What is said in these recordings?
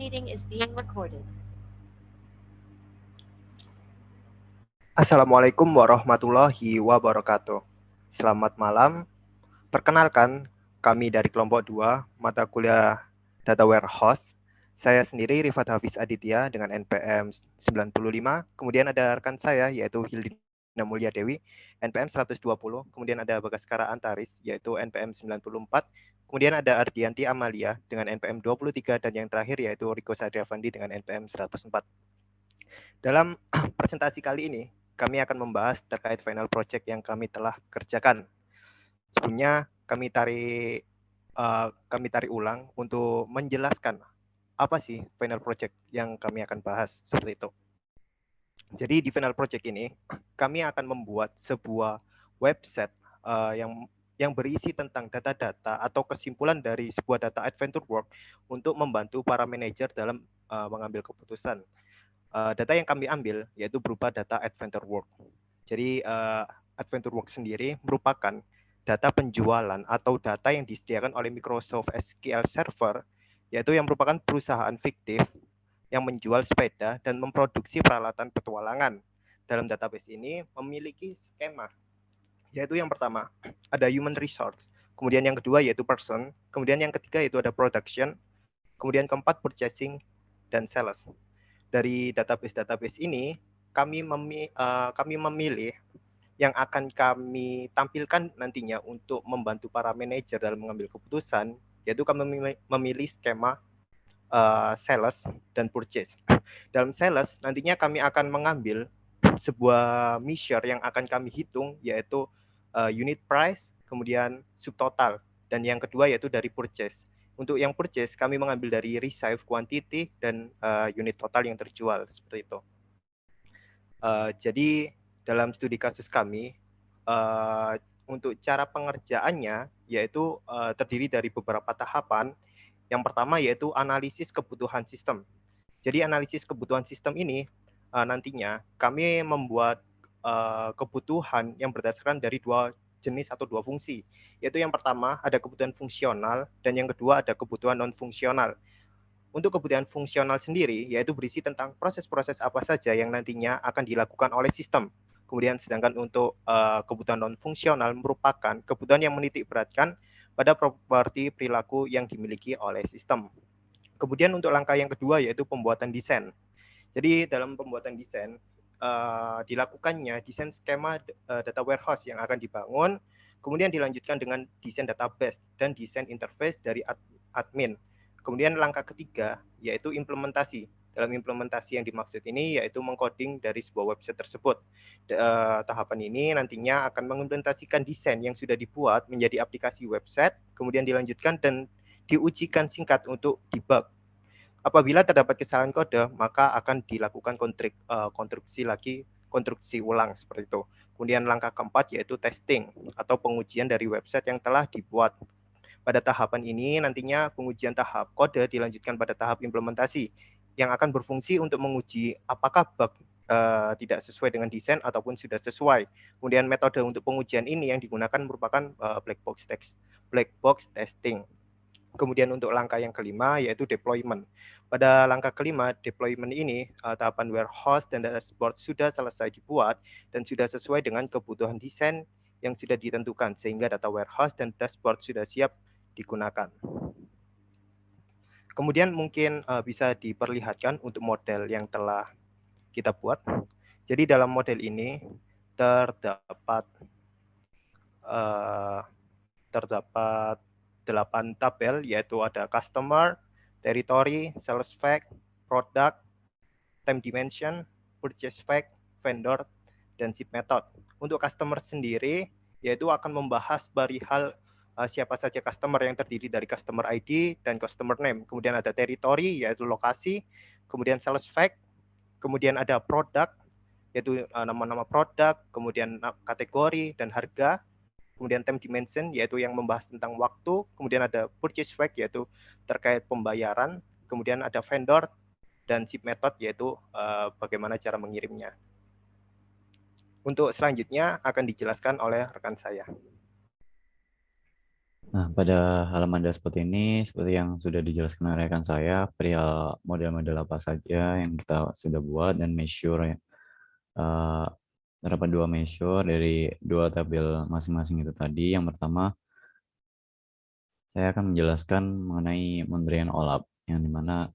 meeting is being recorded. Assalamualaikum warahmatullahi wabarakatuh. Selamat malam. Perkenalkan, kami dari kelompok 2, mata kuliah Data Warehouse. Saya sendiri Rifat Hafiz Aditya dengan NPM 95. Kemudian ada rekan saya yaitu Hildina Mulia Dewi, NPM 120. Kemudian ada Bagaskara Antaris yaitu NPM 94. Kemudian ada Ardianti Amalia dengan NPM 23 dan yang terakhir yaitu Riko Sadriavandi dengan NPM 104. Dalam presentasi kali ini, kami akan membahas terkait final project yang kami telah kerjakan. Sebelumnya kami tarik ulang untuk menjelaskan apa sih final project yang kami akan bahas seperti itu. Jadi di final project ini kami akan membuat sebuah website yang berisi tentang data-data atau kesimpulan dari sebuah data adventure work untuk membantu para manajer dalam mengambil keputusan. Data yang kami ambil yaitu berupa data adventure work. Jadi adventure work sendiri merupakan data penjualan atau data yang disediakan oleh Microsoft SQL Server, yaitu yang merupakan perusahaan fiktif yang menjual sepeda dan memproduksi peralatan petualangan. Dalam database ini memiliki skema, yaitu yang pertama ada human resource, kemudian yang kedua yaitu person, kemudian yang ketiga yaitu ada production, kemudian keempat purchasing, dan sales. Dari database ini kami memilih yang akan kami tampilkan nantinya untuk membantu para manajer dalam mengambil keputusan, yaitu kami memilih skema sales dan purchase. Dalam sales nantinya kami akan mengambil sebuah measure yang akan kami hitung, yaitu unit price, kemudian subtotal, dan yang kedua yaitu dari purchase. Untuk yang purchase, kami mengambil dari receive quantity dan unit total yang terjual, seperti itu. Jadi dalam studi kasus kami, untuk cara pengerjaannya, yaitu terdiri dari beberapa tahapan. Yang pertama yaitu analisis kebutuhan sistem. Jadi analisis kebutuhan sistem ini nantinya kami membuat kebutuhan yang berdasarkan dari dua jenis atau dua fungsi, yaitu yang pertama ada kebutuhan fungsional dan yang kedua ada kebutuhan non fungsional. Untuk kebutuhan fungsional sendiri yaitu berisi tentang proses-proses apa saja yang nantinya akan dilakukan oleh sistem. Kemudian sedangkan untuk kebutuhan non fungsional merupakan kebutuhan yang menitik beratkan pada properti perilaku yang dimiliki oleh sistem. Kemudian untuk langkah yang kedua yaitu pembuatan desain. Jadi dalam pembuatan desain dilakukannya desain skema data warehouse yang akan dibangun, kemudian dilanjutkan dengan desain database dan desain interface dari admin. Kemudian langkah ketiga yaitu implementasi. Dalam implementasi yang dimaksud ini yaitu mengcoding dari sebuah website tersebut. Tahapan ini nantinya akan mengimplementasikan desain yang sudah dibuat menjadi aplikasi website, kemudian dilanjutkan dan diujikan singkat untuk debug. Apabila terdapat kesalahan kode, maka akan dilakukan konstruksi ulang seperti itu. Kemudian langkah keempat yaitu testing atau pengujian dari website yang telah dibuat. Pada tahapan ini nantinya pengujian tahap kode dilanjutkan pada tahap implementasi yang akan berfungsi untuk menguji apakah bug tidak sesuai dengan desain ataupun sudah sesuai. Kemudian metode untuk pengujian ini yang digunakan merupakan black box testing. Kemudian untuk langkah yang kelima yaitu deployment. Pada langkah kelima, deployment ini tahapan warehouse dan dashboard sudah selesai dibuat dan sudah sesuai dengan kebutuhan desain yang sudah ditentukan sehingga data warehouse dan dashboard sudah siap digunakan. Kemudian mungkin bisa diperlihatkan untuk model yang telah kita buat. Jadi dalam model ini terdapat 8 tabel, yaitu ada customer, territory, sales fact, product, time dimension, purchase fact, vendor, dan ship method. Untuk customer sendiri, yaitu akan membahas perihal siapa saja customer yang terdiri dari customer ID dan customer name. Kemudian ada territory, yaitu lokasi, kemudian sales fact, kemudian ada product, yaitu nama-nama produk, kemudian kategori dan harga, kemudian time dimension yaitu yang membahas tentang waktu, kemudian ada purchase fact yaitu terkait pembayaran, kemudian ada vendor dan ship method yaitu bagaimana cara mengirimnya. Untuk selanjutnya akan dijelaskan oleh rekan saya. Nah, pada halaman dashboard ini, seperti yang sudah dijelaskan oleh rekan saya, perihal model-model apa saja yang kita sudah buat dan measure ya. Terdapat dua measure dari dua tabel masing-masing itu tadi. Yang pertama, saya akan menjelaskan mengenai Mondrian OLAP, yang dimana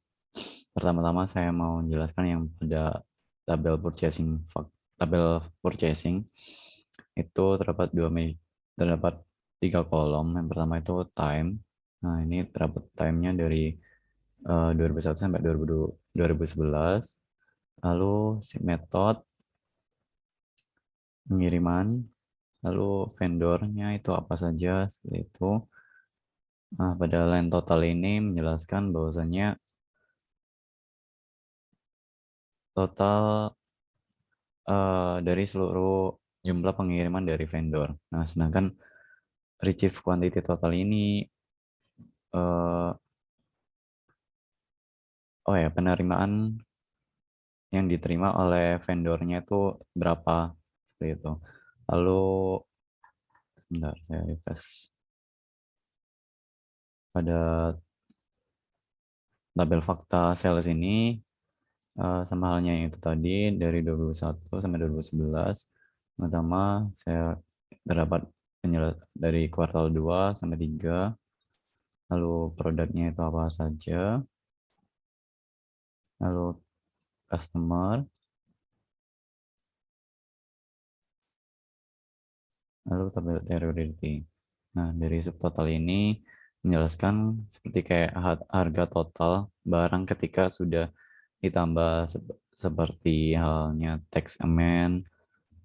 pertama-tama saya mau menjelaskan yang pada tabel purchasing, tabel purchasing itu terdapat tiga kolom. Yang pertama itu time. Nah, ini terdapat time-nya dari 2001 sampai 2011. Lalu si method pengiriman, lalu vendornya itu apa saja, seperti itu. Nah, pada line total ini menjelaskan bahwasannya total dari seluruh jumlah pengiriman dari vendor. Nah, sedangkan retrieve quantity total ini eh, oh ya, penerimaan yang diterima oleh vendornya itu berapa, seperti itu. Lalu sebentar saya refresh. Pada tabel fakta sales ini sama halnya yang itu tadi dari 2021 sampai 2011. Pertama, saya terdapat dari kuartal 2 sampai 3, lalu produknya itu apa saja, lalu customer, lalu tabel priority. Nah, dari subtotal ini menjelaskan seperti kayak harga total barang ketika sudah ditambah seperti halnya tax amend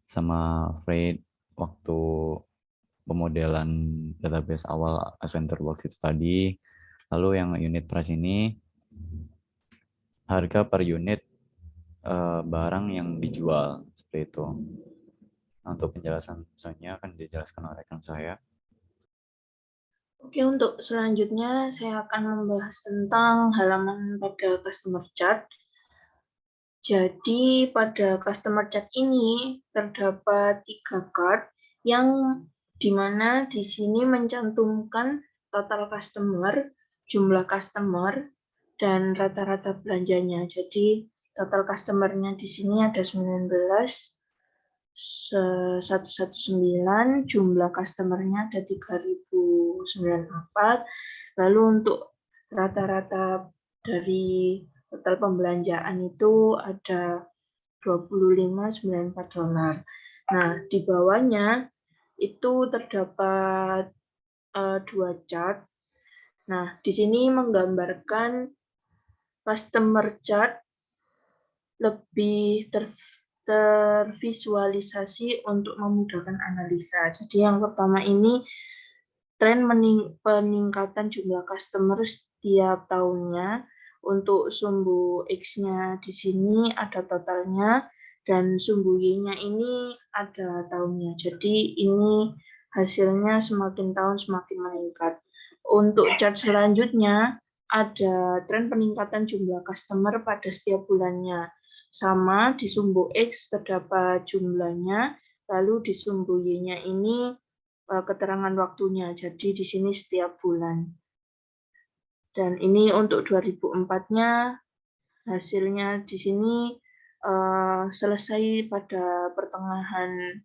sama freight waktu pemodelan database awal Adventure Works itu tadi. Lalu yang unit price ini harga per unit barang yang dijual, seperti itu. Nah, untuk penjelasan selanjutnya akan dijelaskan oleh rekan saya. Oke, untuk selanjutnya saya akan membahas tentang halaman pada customer chart. Jadi pada customer chart ini terdapat 3 card yang dimana di sini mencantumkan total customer, jumlah customer, dan rata-rata belanjanya. Jadi total customer-nya di sini ada 19, 119, jumlah customer-nya ada 3094. Lalu untuk rata-rata dari total pembelanjaan itu ada 25,94 dolar. Nah, di bawahnya itu terdapat dua chart. Nah, di sini menggambarkan customer chart lebih tervisualisasi untuk memudahkan analisa. Jadi yang pertama ini tren peningkatan jumlah customer setiap tahunnya. Untuk sumbu X-nya di sini ada totalnya dan sumbu Y-nya ini ada tahunnya. Jadi ini hasilnya semakin tahun semakin meningkat. Untuk chart selanjutnya ada tren peningkatan jumlah customer pada setiap bulannya. Sama di sumbu X terdapat jumlahnya, lalu di sumbu Y-nya ini keterangan waktunya. Jadi di sini setiap bulan. Dan ini untuk 2004-nya hasilnya di sini selesai pada pertengahan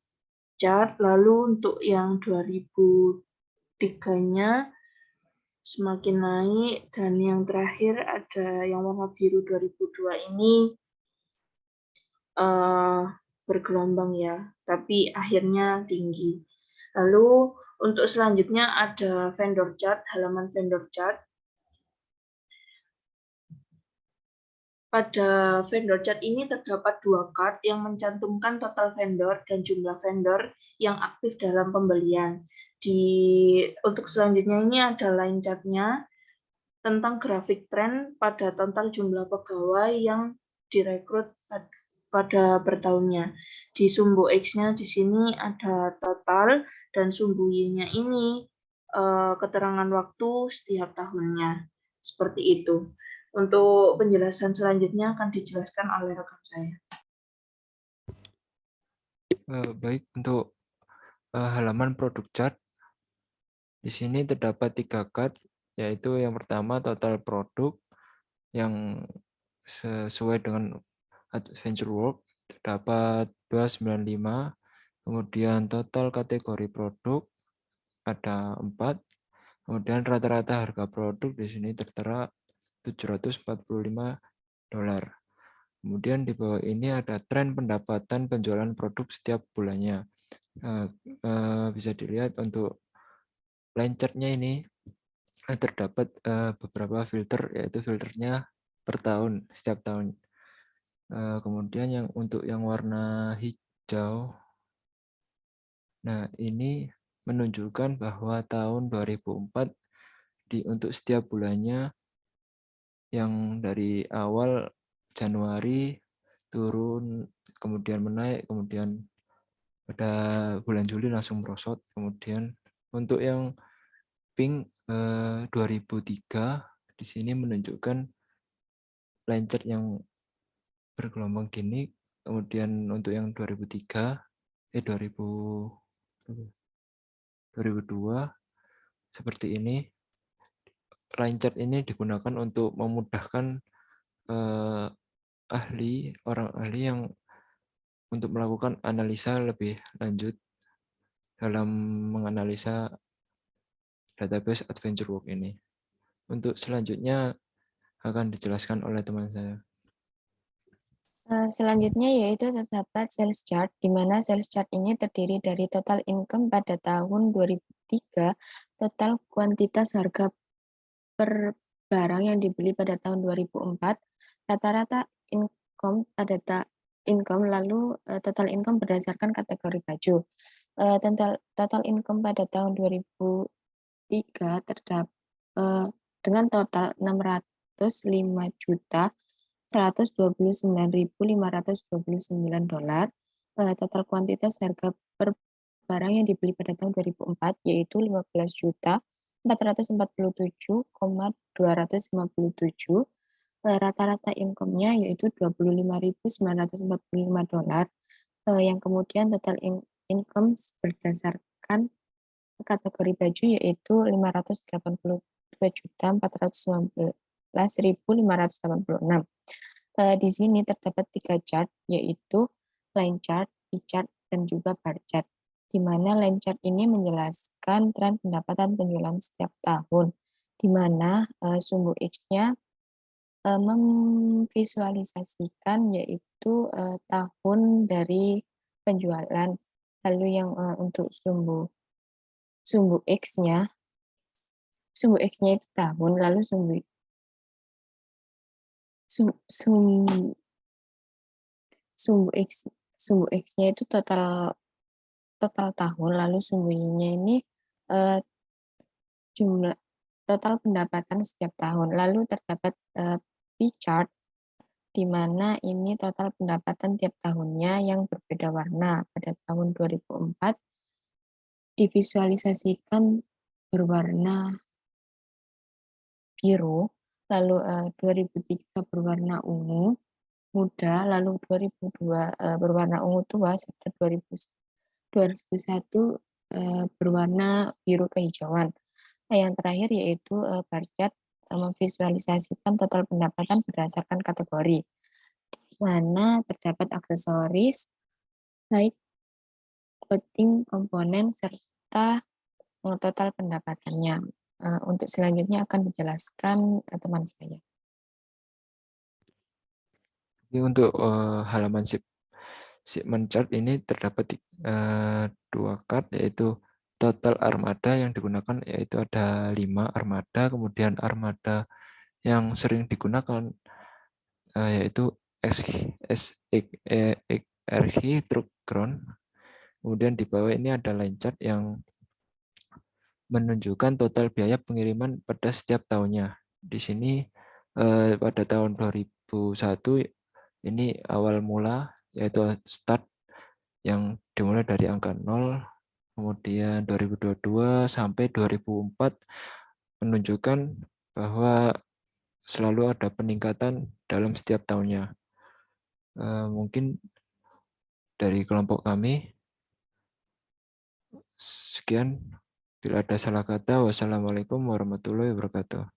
chart. Lalu untuk yang 2003-nya semakin naik dan yang terakhir ada yang warna biru 2002 ini bergelombang ya, tapi akhirnya tinggi. Lalu untuk selanjutnya ada vendor chart, halaman vendor chart. Pada vendor chart ini terdapat dua card yang mencantumkan total vendor dan jumlah vendor yang aktif dalam pembelian. Untuk selanjutnya ini ada line chart-nya tentang grafik tren pada total jumlah pegawai yang direkrut pada bertahunnya. Di sumbu X-nya di sini ada total dan sumbu Y-nya ini keterangan waktu setiap tahunnya. Seperti itu. Untuk penjelasan selanjutnya akan dijelaskan oleh rekan saya. Baik, untuk halaman produk chart Di sini terdapat 3 cut, yaitu yang pertama total produk yang sesuai dengan Adventure Work terdapat 295, kemudian total kategori produk ada 4, kemudian rata-rata harga produk di sini tertera $745. Kemudian di bawah ini ada tren pendapatan penjualan produk setiap bulannya. Bisa dilihat untuk line chart-nya ini terdapat beberapa filter, yaitu filternya per tahun, setiap tahun. Kemudian untuk yang warna hijau, nah ini menunjukkan bahwa tahun 2004 untuk setiap bulannya yang dari awal Januari turun, kemudian menaik, kemudian pada bulan Juli langsung merosot. Kemudian untuk yang pink 2003 di sini menunjukkan line chart yang bergelombang gini. Kemudian untuk yang 2002 seperti ini. Line chart ini digunakan untuk memudahkan orang ahli yang untuk melakukan analisa lebih lanjut dalam menganalisa database Adventure Work ini. Untuk selanjutnya akan dijelaskan oleh teman saya. Selanjutnya yaitu terdapat sales chart, di mana sales chart ini terdiri dari total income pada tahun 2003, total kuantitas harga per barang yang dibeli pada tahun 2004, rata-rata income lalu total income berdasarkan kategori baju. Total income pada tahun 2003 terdapat dengan total 605 juta $129.529. Total kuantitas harga per barang yang dibeli pada tahun 2004 yaitu 15.437,257. Rata-rata income-nya yaitu $25.945. Yang kemudian total income berdasarkan kategori baju yaitu 582.419.586. Di sini terdapat 3 chart, yaitu line chart, P-chart, dan juga bar chart. Di mana line chart ini menjelaskan tren pendapatan penjualan setiap tahun, di mana sumbu X-nya memvisualisasikan yaitu tahun dari penjualan. Lalu yang untuk sumbu X-nya itu tahun, lalu sumbu X-nya itu total tahun, lalu sumbu Y-nya ini jumlah total pendapatan setiap tahun. Lalu terdapat P-chart, di mana ini total pendapatan tiap tahunnya yang berbeda warna. Pada tahun 2004 divisualisasikan berwarna biru, lalu 2003 berwarna ungu muda, lalu 2002 berwarna ungu tua, serta 2001 berwarna biru kehijauan. Yang terakhir yaitu bar chart memvisualisasikan total pendapatan berdasarkan kategori, di mana terdapat aksesoris, baik clothing, komponen, serta total pendapatannya. Untuk selanjutnya akan dijelaskan teman saya. Jadi untuk halaman shipment chart ini terdapat 2 cut, yaitu total armada yang digunakan, yaitu ada 5 armada, kemudian armada yang sering digunakan yaitu XRG Truck Ground. Kemudian di bawah ini ada line chart yang menunjukkan total biaya pengiriman pada setiap tahunnya. Di sini pada tahun 2001 ini awal mula, yaitu start yang dimulai dari angka 0, kemudian 2022 sampai 2004 menunjukkan bahwa selalu ada peningkatan dalam setiap tahunnya. Mungkin dari kelompok kami sekian. Bila ada salah kata, wassalamualaikum warahmatullahi wabarakatuh.